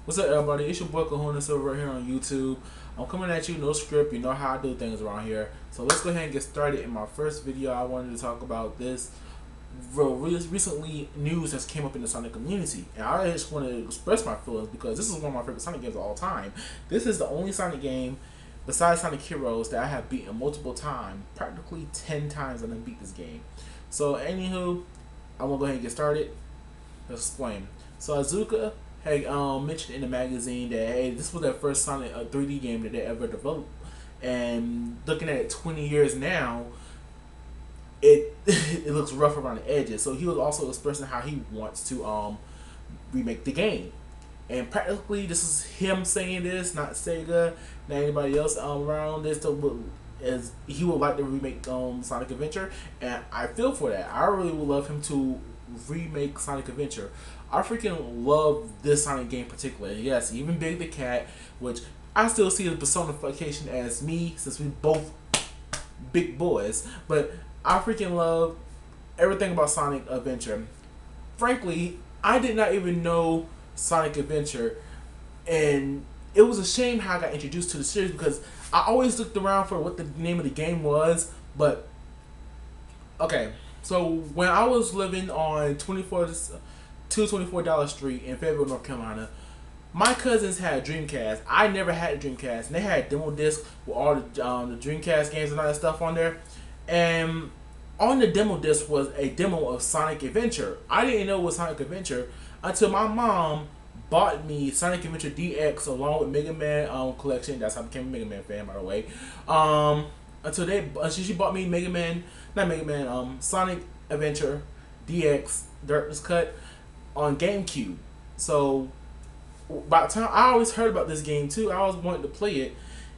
What's up, everybody? It's your boy Kahuna Silver right here on YouTube. I'm coming at you, no script. You know how I do things around here. So let's go ahead and get started. In my first video, I wanted to talk about this recently news that's came up in the Sonic community, and I just want to express my feelings because this is one of my favorite Sonic games of all time. This is the only Sonic game besides Sonic Heroes that I have beaten multiple times, practically 10 times. I done beat this game. So anywho, I'm gonna go ahead and get started. Let's explain. So Iizuka had mentioned in the magazine that hey, this was their first Sonic 3D game that they ever developed, and looking at it 20 years now, it it looks rough around the edges. So he was also expressing how he wants to remake the game, and practically this is him saying this, not Sega, not anybody else around this. As he would like to remake Sonic Adventure, and I feel for that. I really would love him to remake Sonic Adventure. I freaking love this Sonic game particularly. Yes, even Big the Cat, which I still see the personification as me since we both big boys. But I freaking love everything about Sonic Adventure. Frankly, I did not even know Sonic Adventure, and it was a shame how I got introduced to the series because I always looked around for what the name of the game was. But okay, so when I was living on 224 Dollar Street in Fayetteville, North Carolina, my cousins had a Dreamcast. I never had a Dreamcast, and they had a demo disc with all the Dreamcast games and all that stuff on there. And on the demo disc was a demo of Sonic Adventure. I didn't know it was Sonic Adventure until my mom bought me Sonic Adventure DX along with Mega Man collection. That's how I became a Mega Man fan, by the way. She bought me Sonic Adventure DX Director's Cut on GameCube. So by the time I always heard about this game too, I always wanted to play it,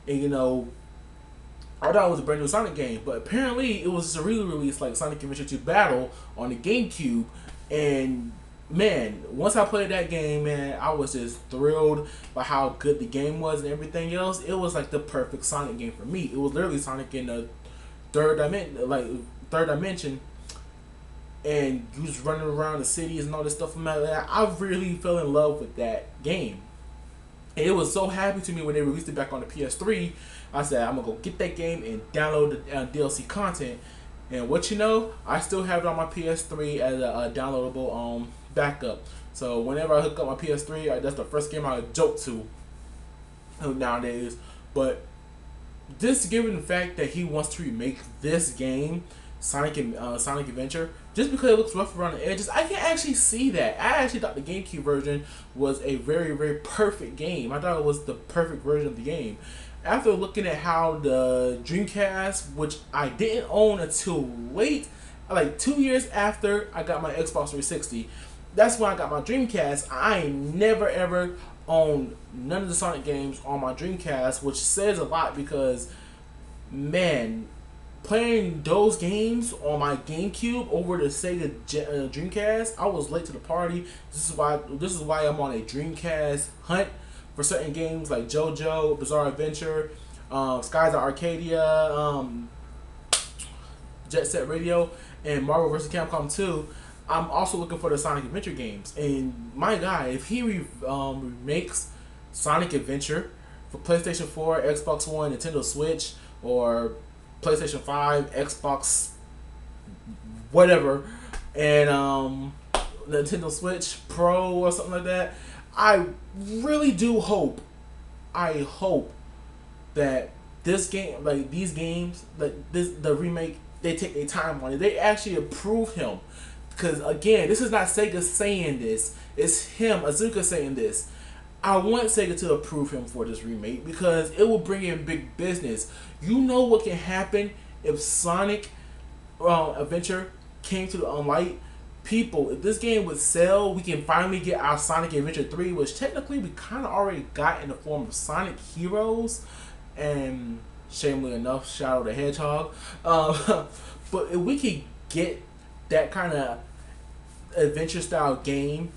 and I thought it was a brand new Sonic game, but apparently it was a re-release like Sonic Adventure 2 Battle on the GameCube, and man, once I played that game, man, I was just thrilled by how good the game was and everything else. It was like the perfect Sonic game for me. It was literally Sonic in the third dimension, and you just running around the cities and all this stuff from that. I really fell in love with that game. And it was so happy to me when they released it back on the PS3. I said, I'm going to go get that game and download the DLC content. And what you know, I still have it on my PS3 as a downloadable backup. So whenever I hook up my PS3, that's the first game I joke to nowadays. But this, given the fact that he wants to remake this game, Sonic Adventure, just because it looks rough around the edges, I can actually see that. I actually thought the GameCube version was a very, very perfect game. I thought it was the perfect version of the game. After looking at how the Dreamcast, which I didn't own until late, like 2 years after I got my Xbox 360, that's when I got my Dreamcast. I never ever owned none of the Sonic games on my Dreamcast, which says a lot because, man, playing those games on my GameCube over the Sega Dreamcast, I was late to the party. This is why I'm on a Dreamcast hunt for certain games like JoJo, Bizarre Adventure, Skies of Arcadia, Jet Set Radio, and Marvel vs. Capcom 2. I'm also looking for the Sonic Adventure games. And my God, if he remakes Sonic Adventure for PlayStation 4, Xbox One, Nintendo Switch, or PlayStation 5, Xbox, whatever, and Nintendo Switch Pro or something like that, I really do hope, that this game, like these games, like the remake, they take their time on it. They actually approve him. Because again, this is not Sega saying this. It's him, Iizuka, saying this. I want Sega to approve him for this remake because it will bring in big business. You know what can happen if Sonic Adventure came to the light? People, if this game would sell, we can finally get our Sonic Adventure 3, which technically we kind of already got in the form of Sonic Heroes, and shamefully enough, Shadow the Hedgehog. But if we could get that kind of adventure style game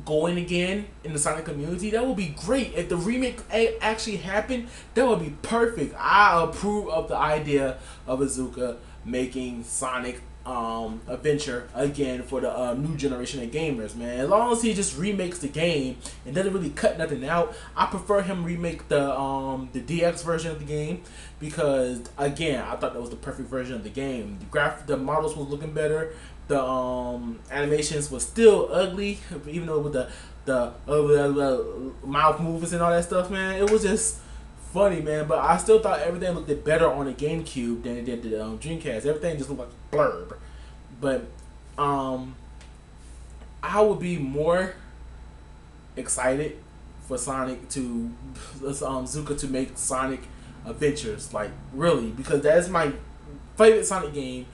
going again in the Sonic community, that would be great. If the remake actually happened, that would be perfect. I approve of the idea of Iizuka making Sonic adventure again for the new generation of gamers, man. As long as he just remakes the game and doesn't really cut nothing out, I prefer him remake the DX version of the game, because again, I thought that was the perfect version of the game. The models was looking better. The animations was still ugly, even though with the mouth movements and all that stuff, man. It was just funny, man. But I still thought everything looked better on the GameCube than it did the Dreamcast. Everything just looked like a blurb. But I would be more excited for Sonic to Zuka to make Sonic Adventures, like really, because that is my favorite Sonic game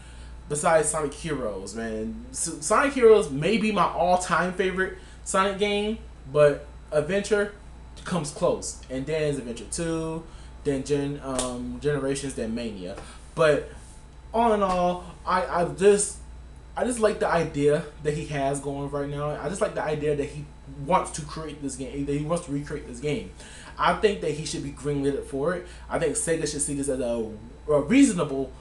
besides Sonic Heroes, man. Sonic Heroes may be my all-time favorite Sonic game, but Adventure comes close, and then it's Adventure 2, then Generations, then Mania. But all in all, I just like the idea that he has going right now. I just like the idea that he wants to create this game, that he wants to recreate this game. I think that he should be greenlit for it. I think Sega should see this as a reasonable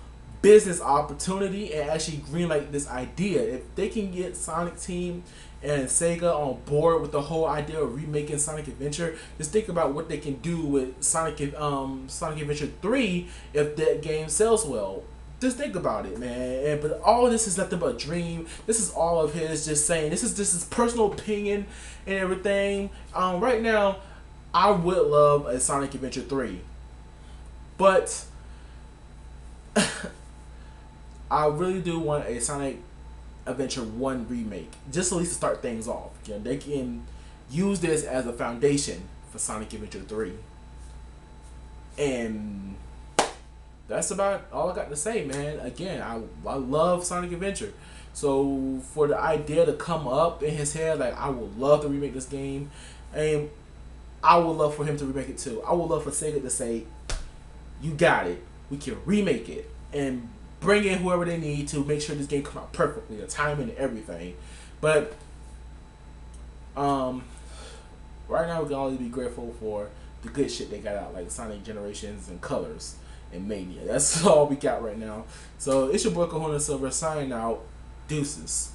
business opportunity and actually greenlight this idea. If they can get Sonic Team and Sega on board with the whole idea of remaking Sonic Adventure, just think about what they can do with Sonic Adventure 3 if that game sells well. Just think about it, man. But all this is nothing but a dream. This is all of his just saying. This is just his personal opinion and everything. Right now, I would love a Sonic Adventure 3, but I really do want a Sonic Adventure 1 remake, just at least to start things off. You know, they can use this as a foundation for Sonic Adventure 3. And that's about all I got to say, man. Again, I love Sonic Adventure. So for the idea to come up in his head, like, I would love to remake this game, and I would love for him to remake it too. I would love for Sega to say, you got it, we can remake it, and bring in whoever they need to make sure this game comes out perfectly, the timing and everything. But right now we can only be grateful for the good shit they got out, like Sonic Generations and Colors and Mania. That's all we got right now. So it's your boy Kahuna Silver signing out. Deuces.